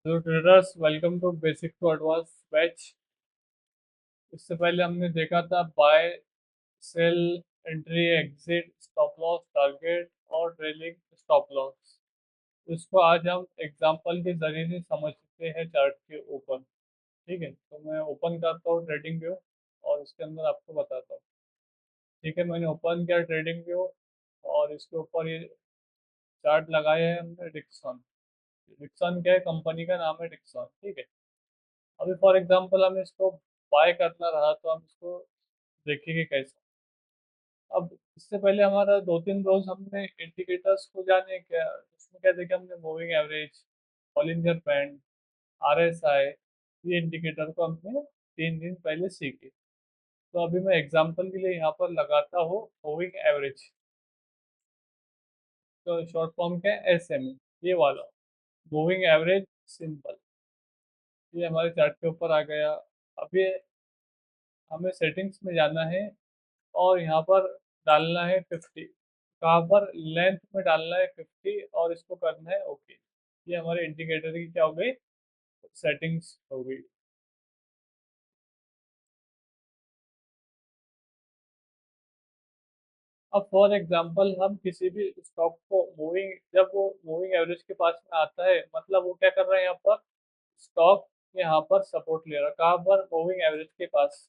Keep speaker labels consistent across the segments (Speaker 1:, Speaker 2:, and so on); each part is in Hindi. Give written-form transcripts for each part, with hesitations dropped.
Speaker 1: Hello traders, welcome to basic to advance batch. इससे पहले हमने देखा था buy, sell, entry, exit, stop loss, target और ट्रेलिंग स्टॉप लॉस। इसको आज हम एग्जांपल के जरिए से समझते हैं चार्ट के ऊपर। ठीक है, तो मैं ओपन करता हूँ ट्रेडिंग व्यू और इसके अंदर आपको बताता हूँ। ठीक है, मैंने ओपन किया ट्रेडिंग व्यू और इसके ऊपर ये चार्ट लगाए हैं हमने डिक्सन। डिक्सन क्या है, कंपनी का नाम है डिक्सन। ठीक है, अभी फॉर एग्जांपल हमें इसको बाय करना रहा तो हम इसको देखेंगे कैसे। अब इससे पहले हमारा दो तीन रोज हमने इंडिकेटर्स को जाने क्या, उसमें क्या देखे हमने, moving average, Bollinger band, RSI, ये इंडिकेटर को हमने 3 दिन पहले सीखे। तो अभी मैं एग्जांपल के लिए यहाँ पर लगाता हूँ मूविंग एवरेज। तो शॉर्ट फॉर्म क्या है, एसएमई, ये वाला मूविंग एवरेज सिंपल। ये हमारे चार्ट के ऊपर आ गया। अभी हमें सेटिंग्स में जाना है और यहाँ पर डालना है 50। कहाँ पर, लेंथ में डालना है 50 और इसको करना है ओके। ये हमारे इंडिकेटर की क्या हो गई, सेटिंग्स हो गई। अब फॉर एग्जांपल हम किसी भी स्टॉक को मूविंग, जब वो मूविंग एवरेज के पास में आता है, मतलब वो क्या कर रहा है, यहाँ पर स्टॉक यहाँ पर सपोर्ट ले रहा है। कहाँ पर, मूविंग एवरेज के पास।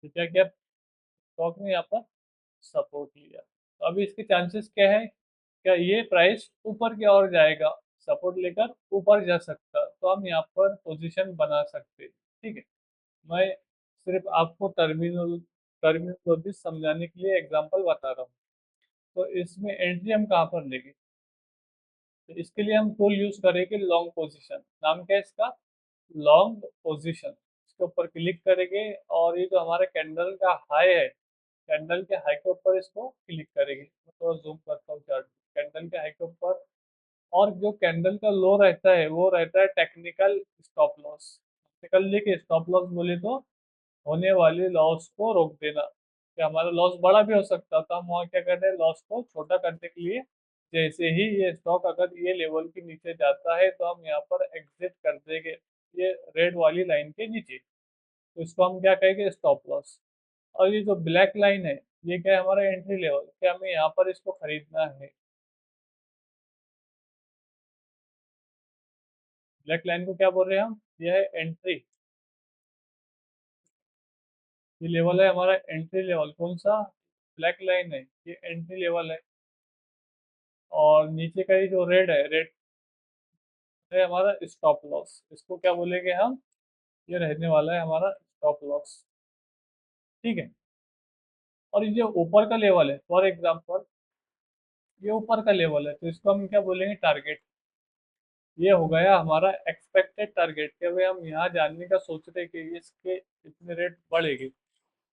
Speaker 1: तो क्या किया, स्टॉक ने यहाँ पर सपोर्ट लिया। तो अभी इसके चांसेस क्या है, क्या ये प्राइस ऊपर की ओर जाएगा, सपोर्ट लेकर ऊपर जा सकता, तो हम यहाँ पर पोजीशन बना सकते हैं। ठीक है, मैं सिर्फ आपको टर्मिनोलॉजी समझाने के लिए एग्जांपल बता रहा हूँ। तो इसमें एंट्री हम कहाँ पर लेंगे, तो इसके लिए हम टूल यूज करेंगे लॉन्ग पोजीशन। नाम क्या है इसका, लॉन्ग पोजीशन। इसके ऊपर क्लिक करेंगे और ये जो हमारा कैंडल का हाई है, कैंडल के हाई के ऊपर इसको क्लिक करेंगे। मैं थोड़ा जूम करता हूँ चार्ट, कैंडल के हाई के ऊपर। और जो कैंडल का लो रहता है वो रहता है टेक्निकल स्टॉप लॉस। टेक्निकल के स्टॉप लॉस बोले तो होने वाले लॉस को रोक देना। कि हमारा लॉस बड़ा भी हो सकता, तो हम वहाँ क्या कर रहे हैं, लॉस को छोटा करने के लिए जैसे ही ये स्टॉक अगर ये लेवल के नीचे जाता है तो हम यहाँ पर एग्जिट कर देंगे, ये रेड वाली लाइन के नीचे। तो इसको हम क्या कहेंगे, स्टॉप लॉस। और ये जो ब्लैक लाइन है, ये क्या है, हमारा एंट्री लेवल, क्या हमें यहाँ पर इसको खरीदना है। ब्लैक लाइन को क्या बोल रहे हैं हम, ये है एंट्री। ये लेवल है हमारा एंट्री लेवल, कौन सा, ब्लैक लाइन है, ये एंट्री लेवल है। और नीचे का ये जो रेड है, रेड है हमारा स्टॉप लॉस। इसको क्या बोलेंगे हम, ये रहने वाला है हमारा स्टॉप लॉस। ठीक है, और ये जो ऊपर का लेवल है, फॉर एग्जांपल ये ऊपर का लेवल है, तो इसको हम क्या बोलेंगे, टारगेट। ये हो गया हमारा एक्सपेक्टेड टारगेट, कि भाई हम यहाँ जानने का सोच रहे हैं कि इसके इतने रेट बढ़ेगी।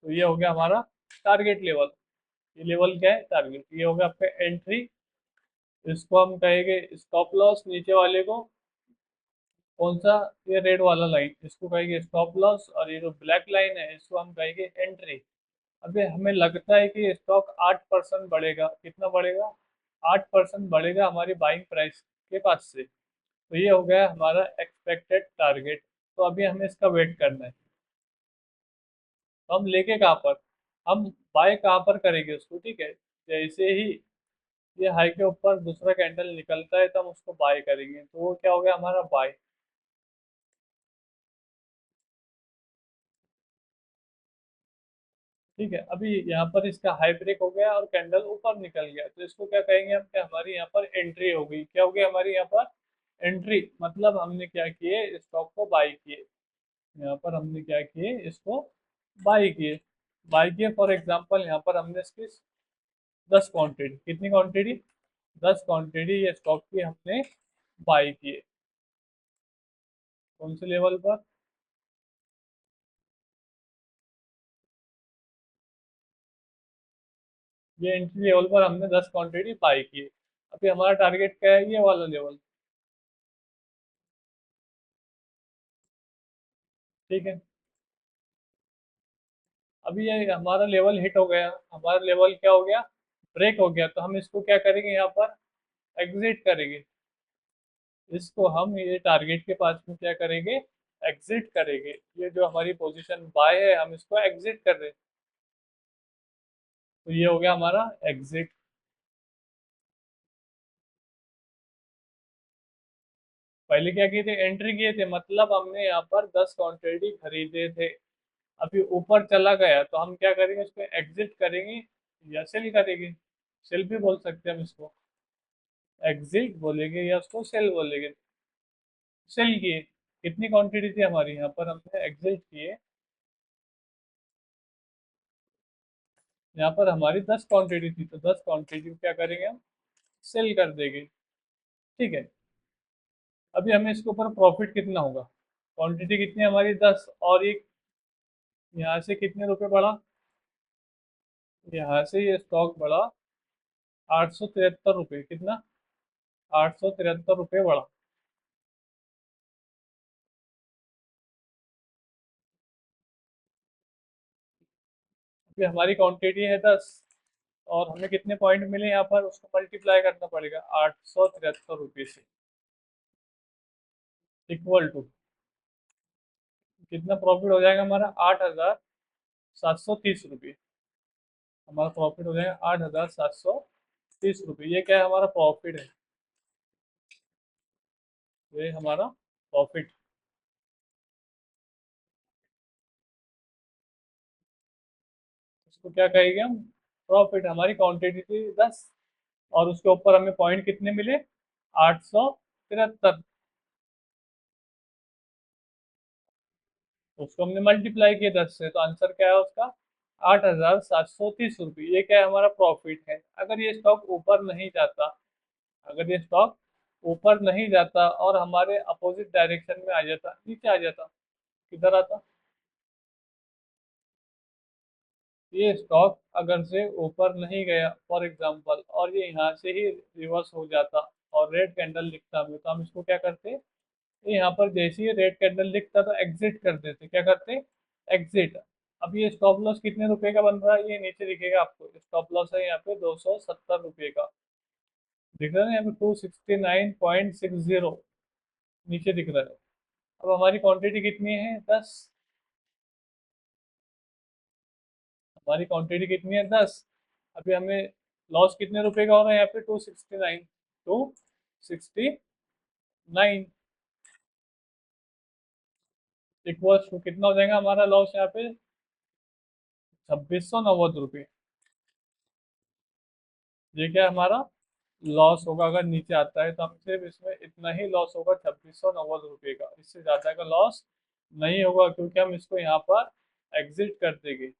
Speaker 1: तो ये हो गया हमारा टारगेट लेवल। ये लेवल क्या है, टारगेट। ये हो गया आपका एंट्री, इसको हम कहेंगे स्टॉप लॉस। नीचे वाले को कौन सा, ये रेड वाला लाइन, इसको कहेंगे स्टॉप लॉस। और ये जो ब्लैक लाइन है इसको हम कहेंगे एंट्री। अभी हमें लगता है कि स्टॉक 8% बढ़ेगा, कितना बढ़ेगा, 8% बढ़ेगा हमारी बाइंग प्राइस के पास से। तो ये हो गया हमारा एक्सपेक्टेड टारगेट। तो अभी हमें इसका वेट करना है। तो हम लेके कहाँ पर, हम बाय कहाँ पर करेंगे उसको। ठीक है, जैसे ही ये हाई के ऊपर दूसरा कैंडल निकलता है तो हम उसको बाय करेंगे, तो वो क्या हो गया हमारा बाय। ठीक है, अभी यहाँ पर इसका हाई ब्रेक हो गया और कैंडल ऊपर निकल गया, तो इसको क्या कहेंगे हम, कि हमारी यहाँ पर एंट्री हो गई। क्या हो गई हमारी यहाँ पर एंट्री, मतलब हमने क्या किए, स्टॉक को बाई किए। यहाँ पर हमने क्या किए, इसको बाई किए। बाई किए फॉर एग्जांपल यहाँ पर हमने इसकी 10 क्वांटिटी, कितनी क्वांटिटी, 10 क्वांटिटी ये स्टॉक की हमने बाई किए। कौन से लेवल पर, ये एंट्री लेवल पर हमने 10 क्वांटिटी बाई किए। अभी हमारा टारगेट क्या है, ये वाला लेवल। ठीक है, अभी ये हमारा लेवल हिट हो गया, हमारा लेवल क्या हो गया, ब्रेक हो गया, तो हम इसको क्या करेंगे, यहाँ पर एग्जिट करेंगे। इसको हम ये टारगेट के पास में क्या करेंगे, एग्जिट करेंगे। ये जो हमारी पोजीशन बाय है हम इसको एग्जिट कर रहे हैं, तो ये हो गया हमारा एग्जिट। पहले क्या किए थे, एंट्री किए थे, मतलब हमने यहाँ पर 10 क्वांटिटी खरीदे थे। अभी ऊपर चला गया तो हम क्या करेंगे, इसको एग्जिट करेंगे या सेल करेंगे। सेल भी बोल सकते हैं हम इसको, एग्जिट बोलेंगे या उसको सेल बोलेंगे। सेल किए, कितनी क्वांटिटी थी हमारी, यहाँ पर हमने एग्जिट किए, यहाँ पर हमारी 10 क्वांटिटी थी, तो 10 क्वांटिटी को क्या करेंगे हम, सेल कर देंगे। ठीक है। अभी हमें इसके ऊपर प्रॉफिट कितना होगा, क्वांटिटी कितनी है हमारी 10, और एक यहाँ से कितने रुपए बढ़ा, यहाँ से ये स्टॉक बढ़ा 873 रुपये, कितना, 873 रुपये बढ़ा। अभी हमारी क्वांटिटी है 10, और हमें कितने पॉइंट मिले यहाँ पर, उसको मल्टीप्लाई करना पड़ेगा 873 रुपये से, इक्वल टू कितना प्रॉफिट हो जाएगा हमारा, 8,730 रुपये। हमारा प्रॉफिट हो जाएगा 8,730 रुपये। ये क्या है, हमारा प्रॉफिट है, ये हमारा प्रॉफिट। इसको क्या कहेंगे हम, प्रॉफिट। हमारी क्वांटिटी थी 10, और उसके ऊपर हमें पॉइंट कितने मिले, 873। उसको हमने मल्टीप्लाई किया 10 से, तो आंसर क्या है उसका, 8,730 रुपये। ये क्या है, हमारा प्रॉफिट है। अगर ये स्टॉक ऊपर नहीं जाता, अगर ये स्टॉक ऊपर नहीं जाता और हमारे अपोजिट डायरेक्शन में आ जाता, नीचे आ जाता, किधर आता, ये स्टॉक अगर से ऊपर नहीं गया फॉर एग्जांपल, और ये यहाँ से ही रिवर्स हो जाता और रेड कैंडल दिखता हमें, तो हम इसको क्या करते, ये यहाँ पर जैसे ही रेड कैंडल दिखता तो एग्जिट कर देते, क्या करते, एग्जिट। अब ये स्टॉप लॉस कितने रुपए का बन रहा है, ये नीचे दिखेगा आपको, स्टॉप लॉस है यहाँ पे 270 रुपये का, दिख रहा है ना यहाँ पे 269.60, नीचे दिख रहा है। अब हमारी क्वांटिटी कितनी है, 10, हमारी क्वांटिटी कितनी है, 10। अभी हमें लॉस कितने रुपए का हो रहा है यहाँ पे, 269, 269 इक्वल टू कितना हो जाएगा हमारा लॉस यहाँ पे, 2690 रुपये। ये क्या है हमारा लॉस होगा, अगर नीचे आता है तो हम सिर्फ इसमें इतना ही लॉस होगा, 2690 रुपये का, इससे ज़्यादा का लॉस नहीं होगा, क्योंकि हम इसको यहाँ पर एग्जिट कर देंगे।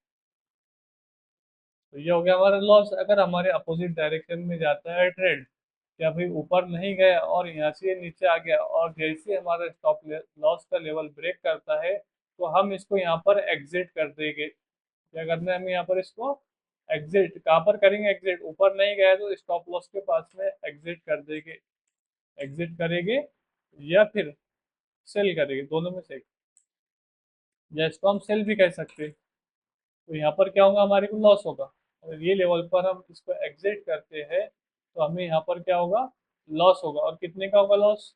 Speaker 1: तो ये हो गया हमारा लॉस। अगर हमारे अपोजिट डायरेक्शन में जाता है ट्रेड, या फिर ऊपर नहीं गया और यहाँ से ये नीचे आ गया, और जैसे हमारा स्टॉप लॉस का लेवल ब्रेक करता है, तो हम इसको यहाँ पर एग्जिट कर देंगे। क्या करना है हमें यहाँ पर, इसको एग्जिट कहाँ पर करेंगे, एग्जिट ऊपर नहीं गया तो स्टॉप लॉस के पास में एग्जिट कर देंगे, एग्जिट करेंगे या फिर सेल करेंगे, दोनों में से एक। या इसको हम सेल भी कह सकते हैं। तो यहाँ पर क्या होगा, हमारे को लॉस होगा। अगर ये लेवल पर हम इसको एग्जिट करते हैं तो हमें यहाँ पर क्या होगा, लॉस होगा। और कितने का होगा लॉस,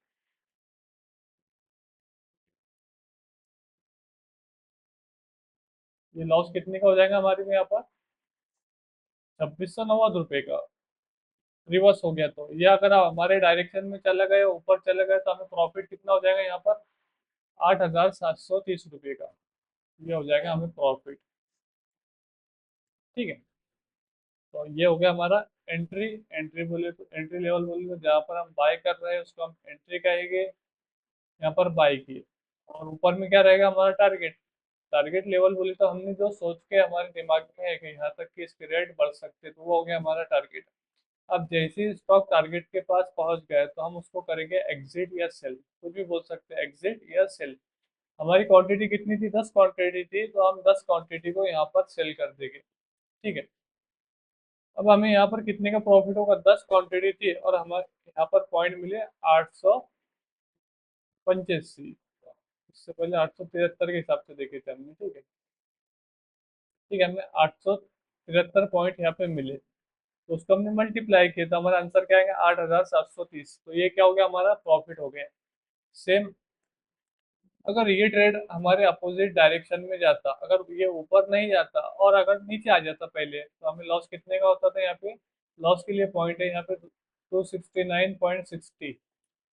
Speaker 1: ये लॉस कितने का हो जाएगा हमारे में यहाँ पर, 2690 रुपये का। रिवर्स हो गया तो, ये अगर हमारे डायरेक्शन में चला गया, ऊपर चला गया, तो हमें प्रॉफिट कितना हो जाएगा यहाँ पर, 8,730 रुपये का। ये हो जाएगा हमें प्रॉफिट। ठीक है। तो ये हो गया हमारा एंट्री। एंट्री बोले तो, एंट्री लेवल बोले तो जहाँ पर हम बाय कर रहे हैं उसको हम एंट्री कहेंगे, यहाँ पर बाय किए। और ऊपर में क्या रहेगा हमारा टारगेट। टारगेट लेवल बोले तो हमने जो सोच के हमारे दिमाग में है कि यहाँ तक कि इसके रेट बढ़ सकते, तो वो हो गया हमारा टारगेट। अब जैसे ही स्टॉक टारगेट के पास पहुंच गए तो हम उसको करेंगे एग्जिट या सेल, कुछ भी बोल सकते हैं, एग्जिट या सेल। हमारी क्वांटिटी कितनी थी, 10 क्वांटिटी थी, तो हम 10 क्वांटिटी को यहाँ पर सेल कर देंगे। ठीक है। अब हमें यहाँ पर कितने का प्रॉफिट होगा, 10 क्वांटिटी थी और हमारे यहाँ पर पॉइंट मिले 885। इससे पहले 873 के हिसाब से देखे थे हमने। ठीक है। ठीक है, हमें 873 पॉइंट यहाँ पे मिले। तो उसको हमने मल्टीप्लाई किया तो हमारा आंसर क्या आएगा 8730। तो ये क्या हो गया, हमारा प्रॉफिट हो गया। सेम अगर ये ट्रेड हमारे अपोजिट डायरेक्शन में जाता, अगर ये ऊपर नहीं जाता और अगर नीचे आ जाता पहले, तो हमें लॉस कितने का होता था यहाँ पे। लॉस के लिए पॉइंट है यहाँ पे 269.60।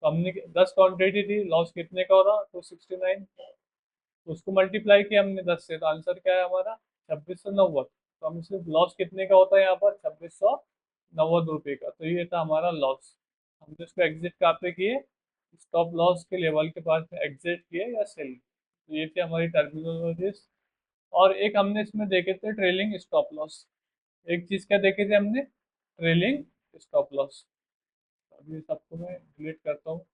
Speaker 1: तो हमने 10 क्वांटिटी थी, लॉस कितने का हो रहा 269। तो उसको मल्टीप्लाई किया हमने 10 से, तो आंसर क्या है हमारा 2690। तो हम सिर्फ लॉस कितने का होता है यहाँ पर 2690 रुपये का। तो ये था हमारा लॉस। हमने इसको एग्जिट कहाँ पे किए, स्टॉप लॉस के लेवल के पास में एग्जिट किए या सेल। तो ये थी हमारी टर्मिनोलॉजीज। और एक हमने इसमें देखे थे ट्रेलिंग स्टॉप लॉस। एक चीज क्या देखे थे हमने, ट्रेलिंग स्टॉप लॉस। अभी सबको मैं डिलीट करता हूँ।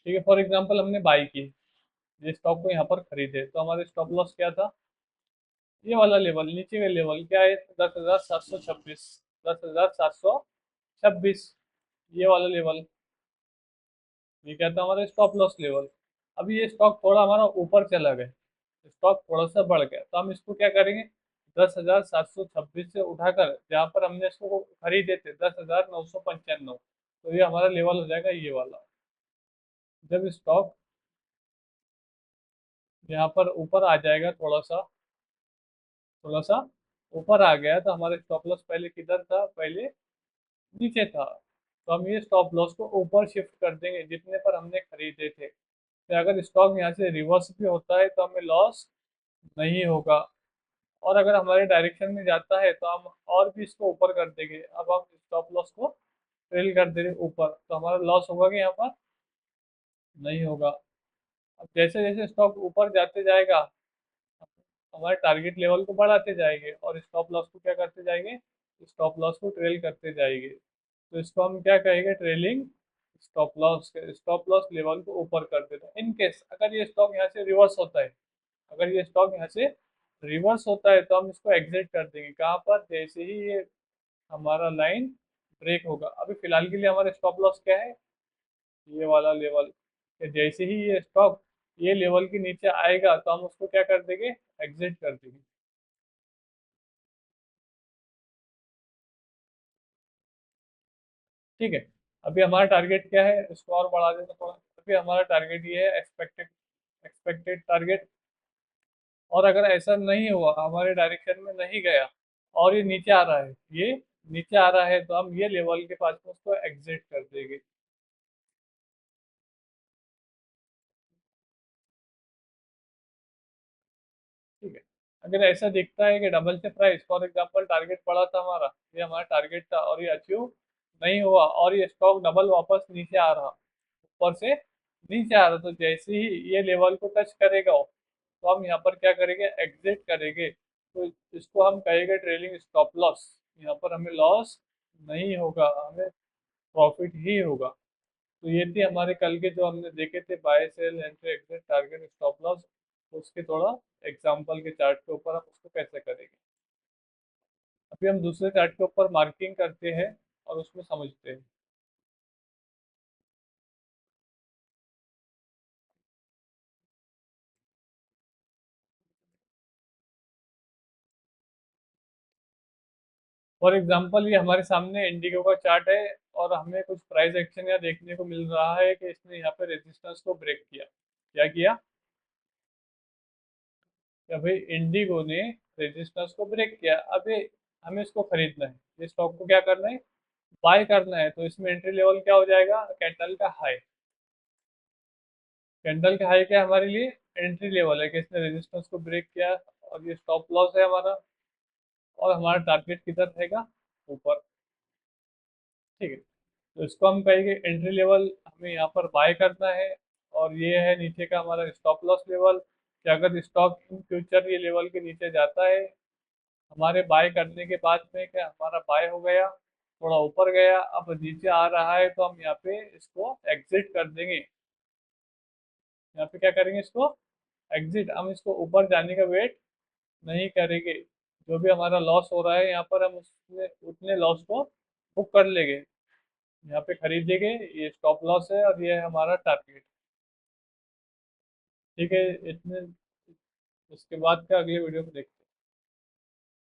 Speaker 1: ठीक है, फॉर एग्जांपल हमने बाई की, ये स्टॉक को यहाँ पर खरीदे, तो हमारे स्टॉप लॉस क्या था, ये वाला लेवल, नीचे का लेवल क्या है 10,726। 10,726, ये वाला लेवल, ये क्या था हमारा स्टॉप लॉस लेवल। अभी ये स्टॉक थोड़ा हमारा ऊपर चला गया, स्टॉक थोड़ा सा बढ़ गया, तो हम इसको क्या करेंगे, 10,726 से उठाकर जहाँ पर हमने इसको खरीदे थे 10,995, तो ये हमारा लेवल हो जाएगा ये वाला। जब स्टॉक यहाँ पर ऊपर आ जाएगा, थोड़ा सा ऊपर आ गया, तो हमारे स्टॉप लॉस पहले किधर था, पहले नीचे था। तो हम ये स्टॉप लॉस को ऊपर शिफ्ट कर देंगे जितने पर हमने खरीदे थे। तो अगर स्टॉक यहाँ से रिवर्स भी होता है तो हमें लॉस नहीं होगा। और अगर हमारे डायरेक्शन में जाता है तो हम और भी इसको ऊपर कर देंगे। अब हम स्टॉप लॉस को ट्रेल कर दे रहे ऊपर, तो हमारा लॉस होगा कि यहाँ पर नहीं होगा। अब जैसे जैसे स्टॉक ऊपर जाते जाएगा, हमारे टारगेट लेवल को बढ़ाते जाएंगे और स्टॉप लॉस को क्या करते जाएंगे, स्टॉप लॉस को ट्रेल करते जाएंगे। तो इसको हम क्या कहेंगे, trailing stop loss. Stop loss level को ऊपर कर देता है। इन केस अगर ये स्टॉक यहाँ से रिवर्स होता है, अगर ये स्टॉक यहाँ से रिवर्स होता है तो हम इसको एग्जिट कर देंगे कहाँ पर, जैसे ही ये हमारा लाइन ब्रेक होगा। अभी फिलहाल के लिए हमारा स्टॉप लॉस क्या है, ये वाला लेवल। कि जैसे ही ये स्टॉक ये लेवल के नीचे आएगा तो हम उसको क्या कर देंगे, एग्जिट कर देंगे। ठीक है, अभी हमारा टारगेट क्या है, इसको और बढ़ा देते थोड़ा। अभी हमारा टारगेट ये है एक्सपेक्टेड एक्सपेक्टेड टारगेट। और अगर ऐसा नहीं हुआ, हमारे डायरेक्शन में नहीं गया और ये नीचे आ रहा है, ये नीचे आ रहा है, तो हम ये लेवल के पास में उसको एग्जिट कर देंगे। ठीक है, अगर ऐसा दिखता है कि डबल से प्राइस, फॉर एग्जांपल टारगेट पड़ा था हमारा, ये हमारा टारगेट था और ये अचीव नहीं हुआ और ये स्टॉक डबल वापस नीचे आ रहा, ऊपर से नीचे आ रहा, तो जैसे ही ये लेवल को टच करेगा तो हम यहाँ पर क्या करेंगे, एग्जिट करेंगे। तो इसको हम कहेंगे ट्रेलिंग स्टॉप लॉस। यहाँ पर हमें लॉस नहीं होगा, हमें प्रॉफिट ही होगा। तो ये थी हमारे कल के जो हमने देखे थे, buy sell entry exit target stop loss. उसके थोड़ा एग्जांपल के चार्ट के ऊपर हम उसको कैसे करेंगे। अभी हम दूसरे चार्ट के ऊपर मार्किंग करते हैं और उसमें समझते हैं। फॉर एग्जांपल ये हमारे सामने इंडिगो का चार्ट है और हमें कुछ प्राइस एक्शन यहाँ देखने को मिल रहा है कि इसने यहाँ पे रेजिस्टेंस को ब्रेक किया। क्या किया, कि भाई इंडिगो ने रेजिस्टेंस को ब्रेक किया। अभी हमें इसको खरीदना है, ये स्टॉक को क्या करना है, बाय करना है। तो इसमें एंट्री लेवल क्या हो जाएगा, कैंडल का हाई। कैंडल का हाई क्या है हमारे लिए, एंट्री लेवल है कि इसने रेजिस्टेंस को ब्रेक किया। और ये स्टॉप लॉस है हमारा, और हमारा टारगेट किधर रहेगा, ऊपर। ठीक है, तो इसको हम कहेंगे एंट्री लेवल, हमें यहाँ पर बाय करना है। और ये है नीचे का हमारा स्टॉप लॉस लेवल, कि अगर स्टॉक इन फ्यूचर ये लेवल के नीचे जाता है, हमारे बाय करने के बाद में क्या हमारा बाय हो गया, थोड़ा ऊपर गया, अब नीचे आ रहा है, तो हम यहाँ पे इसको एग्जिट कर देंगे। यहाँ पे क्या करेंगे, इसको एग्जिट। हम इसको ऊपर जाने का वेट नहीं करेंगे। जो भी हमारा लॉस हो रहा है यहाँ पर, हम उसमें उतने लॉस को बुक कर लेंगे, यहाँ पे खरीद लेंगे। ये स्टॉप लॉस है और ये है हमारा टारगेट। ठीक है, इतने इसके बाद का अगले वीडियो में देखते हैं।